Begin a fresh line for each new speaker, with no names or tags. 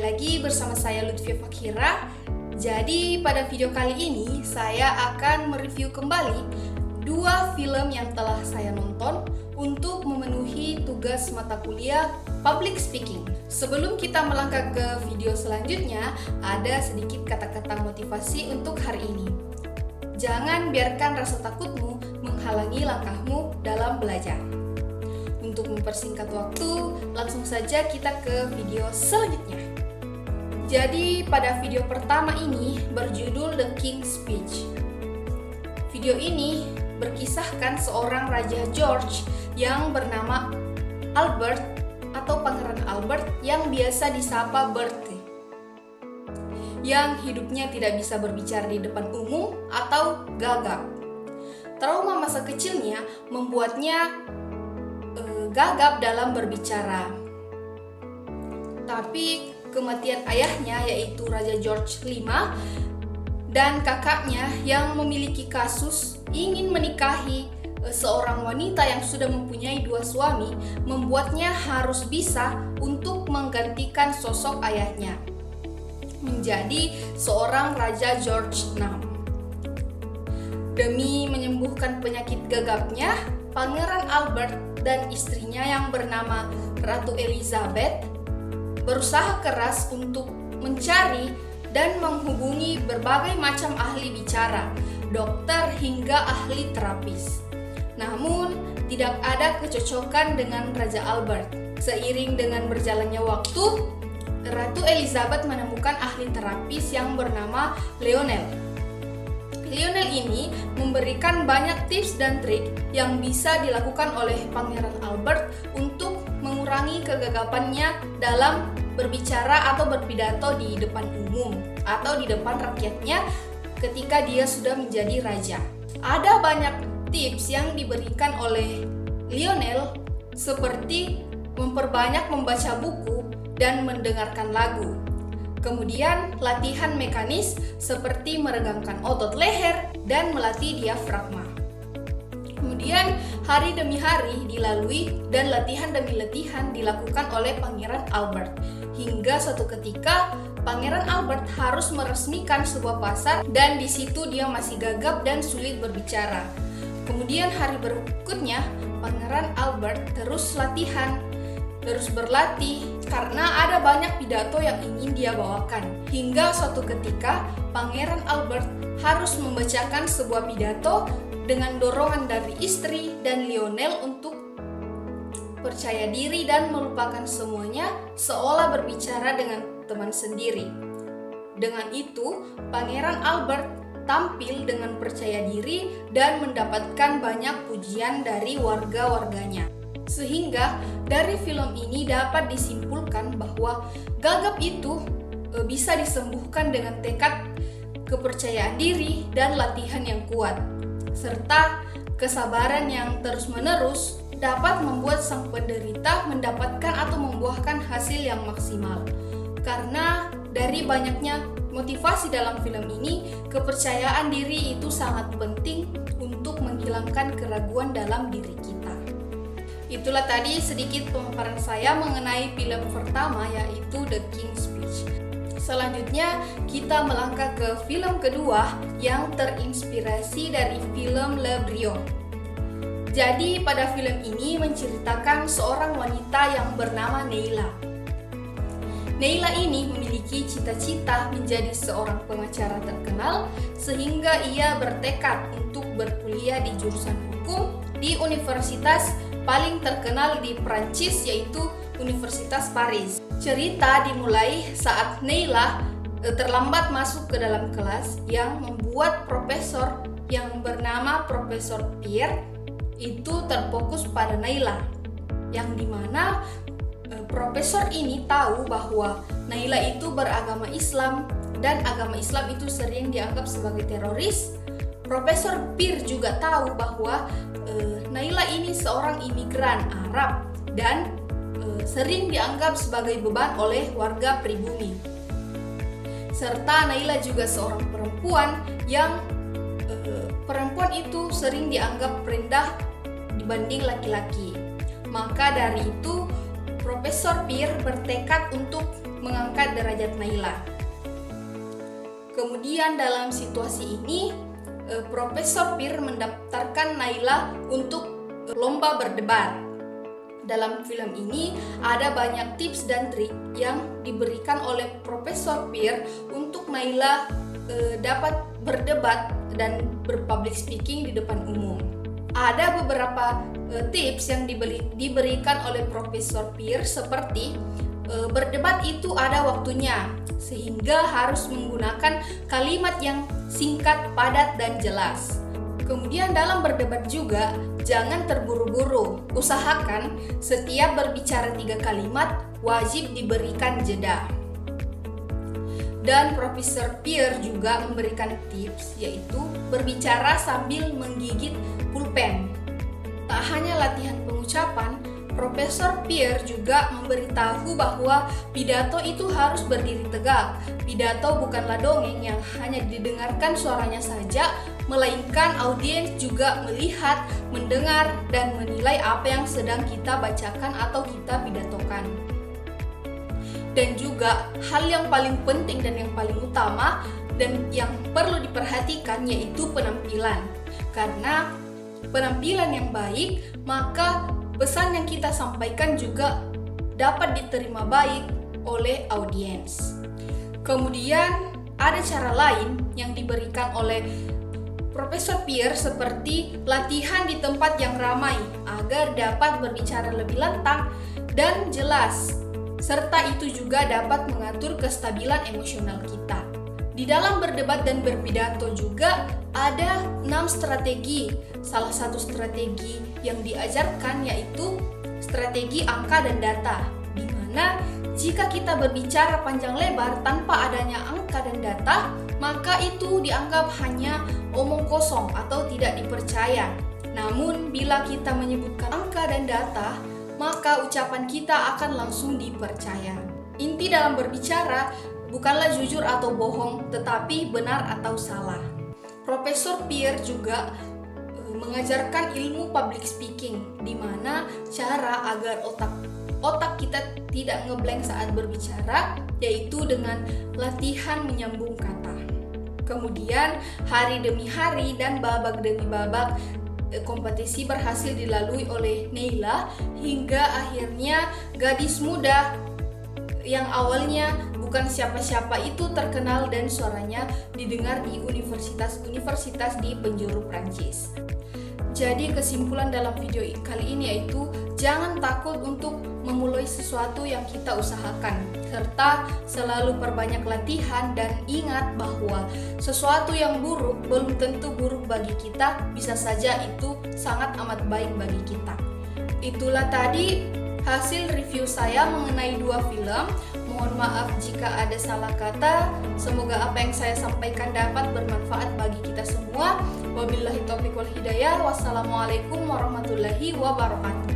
lagi bersama saya Lutfia Fakhira. Jadi pada video kali ini saya akan mereview kembali dua film yang telah saya nonton untuk memenuhi tugas mata kuliah Public Speaking. Sebelum kita melangkah ke video selanjutnya, ada sedikit kata-kata motivasi untuk hari ini. Jangan biarkan rasa takutmu menghalangi langkahmu dalam belajar. Untuk mempersingkat waktu, langsung saja kita ke video selanjutnya. Jadi pada video pertama ini berjudul The King's Speech. Video ini berkisahkan seorang Raja George yang bernama Albert atau Pangeran Albert yang biasa disapa Bertie, yang hidupnya tidak bisa berbicara di depan umum atau gagap. Trauma masa kecilnya membuatnya gagap dalam berbicara. Tapi kematian ayahnya yaitu Raja George V dan kakaknya yang memiliki kasus ingin menikahi seorang wanita yang sudah mempunyai dua suami membuatnya harus bisa untuk menggantikan sosok ayahnya menjadi seorang Raja George VI. Demi menyembuhkan penyakit gagapnya, Pangeran Albert dan istrinya yang bernama Ratu Elizabeth berusaha keras untuk mencari dan menghubungi berbagai macam ahli bicara, dokter hingga ahli terapis. Namun, tidak ada kecocokan dengan Raja Albert. Seiring dengan berjalannya waktu, Ratu Elizabeth menemukan ahli terapis yang bernama Lionel. Lionel ini memberikan banyak tips dan trik yang bisa dilakukan oleh Pangeran Albert untuk mengurangi kegagapannya dalam berbicara atau berpidato di depan umum atau di depan rakyatnya ketika dia sudah menjadi raja. Ada banyak tips yang diberikan oleh Lionel seperti memperbanyak membaca buku dan mendengarkan lagu. Kemudian latihan mekanis seperti meregangkan otot leher dan melatih diafragma. Kemudian hari demi hari dilalui dan latihan demi latihan dilakukan oleh Pangeran Albert. Hingga suatu ketika Pangeran Albert harus meresmikan sebuah pasar dan di situ dia masih gagap dan sulit berbicara. Kemudian hari berikutnya Pangeran Albert terus latihan, terus berlatih karena ada banyak pidato yang ingin dia bawakan. Hingga suatu ketika Pangeran Albert harus membacakan sebuah pidato dengan dorongan dari istri dan Lionel untuk percaya diri dan melupakan semuanya seolah berbicara dengan teman sendiri. Dengan itu, Pangeran Albert tampil dengan percaya diri dan mendapatkan banyak pujian dari warga-warganya. Sehingga dari film ini dapat disimpulkan bahwa gagap itu bisa disembuhkan dengan tekad, kepercayaan diri, dan latihan yang kuat. Serta kesabaran yang terus-menerus dapat membuat sang penderita mendapatkan atau membuahkan hasil yang maksimal. Karena dari banyaknya motivasi dalam film ini, kepercayaan diri itu sangat penting untuk menghilangkan keraguan dalam diri kita. Itulah tadi sedikit pemaparan saya mengenai film pertama yaitu The King's Speech. Selanjutnya kita melangkah ke film kedua yang terinspirasi dari film Le Brion. Jadi pada film ini menceritakan seorang wanita yang bernama Neila. Neila ini memiliki cita-cita menjadi seorang pengacara terkenal sehingga ia bertekad untuk berkuliah di jurusan hukum di universitas paling terkenal di Prancis yaitu Universitas Paris. Cerita dimulai saat Neila terlambat masuk ke dalam kelas yang membuat profesor yang bernama Profesor Pierre itu terfokus pada Neila, yang dimana profesor ini tahu bahwa Neila itu beragama Islam dan agama Islam itu sering dianggap sebagai teroris. Profesor Pierre juga tahu bahwa Neila ini seorang imigran Arab dan sering dianggap sebagai beban oleh warga pribumi. Serta Neila juga seorang perempuan yang perempuan itu sering dianggap rendah dibanding laki-laki. Maka dari itu Profesor Pierre bertekad untuk mengangkat derajat Naila. Kemudian dalam situasi ini, Profesor Peer mendaftarkan Naila untuk lomba berdebat. Dalam film ini ada banyak tips dan trik yang diberikan oleh Profesor Peer untuk Naila dapat berdebat dan berpublic speaking di depan umum. Ada beberapa tips yang diberikan oleh Profesor Peer seperti berdebat itu ada waktunya, sehingga harus menggunakan kalimat yang singkat, padat, dan jelas. Kemudian dalam berdebat juga, jangan terburu-buru. Usahakan setiap berbicara 3 kalimat wajib diberikan jeda. Dan Profesor Peer juga memberikan tips, yaitu berbicara sambil menggigit pulpen. Tak hanya latihan pengucapan, Profesor Peer juga memberitahu bahwa pidato itu harus berdiri tegak. Pidato bukanlah dongeng yang hanya didengarkan suaranya saja, melainkan audiens juga melihat, mendengar, dan menilai apa yang sedang kita bacakan atau kita pidatokan. Dan juga hal yang paling penting dan yang paling utama dan yang perlu diperhatikan yaitu penampilan. Karena penampilan yang baik, maka pesan yang kita sampaikan juga dapat diterima baik oleh audiens. Kemudian ada cara lain yang diberikan oleh Profesor Peer seperti latihan di tempat yang ramai agar dapat berbicara lebih lantang dan jelas, serta itu juga dapat mengatur kestabilan emosional kita. Di dalam berdebat dan berpidato juga ada 6 strategi. Salah satu strategi yang diajarkan yaitu strategi angka dan data, di mana jika kita berbicara panjang lebar tanpa adanya angka dan data, maka itu dianggap hanya omong kosong atau tidak dipercaya. Namun bila kita menyebutkan angka dan data, maka ucapan kita akan langsung dipercaya. Inti dalam berbicara bukanlah jujur atau bohong, tetapi benar atau salah. Profesor Peer juga mengajarkan ilmu public speaking, di mana cara agar otak kita tidak ngeblank saat berbicara, yaitu dengan latihan menyambung kata. Kemudian hari demi hari dan babak demi babak kompetisi berhasil dilalui oleh Naila hingga akhirnya gadis muda yang awalnya bukan siapa-siapa itu terkenal dan suaranya didengar di universitas-universitas di penjuru Prancis. Jadi kesimpulan dalam video kali ini yaitu jangan takut untuk memulai sesuatu yang kita usahakan, serta selalu perbanyak latihan dan ingat bahwa sesuatu yang buruk belum tentu buruk bagi kita, bisa saja itu sangat amat baik bagi kita. Itulah tadi hasil review saya mengenai 2 film. Mohon maaf jika ada salah kata. Semoga apa yang saya sampaikan dapat bermanfaat bagi kita semua. Wabillahi taufiq wal hidayah. Wassalamualaikum warahmatullahi wabarakatuh.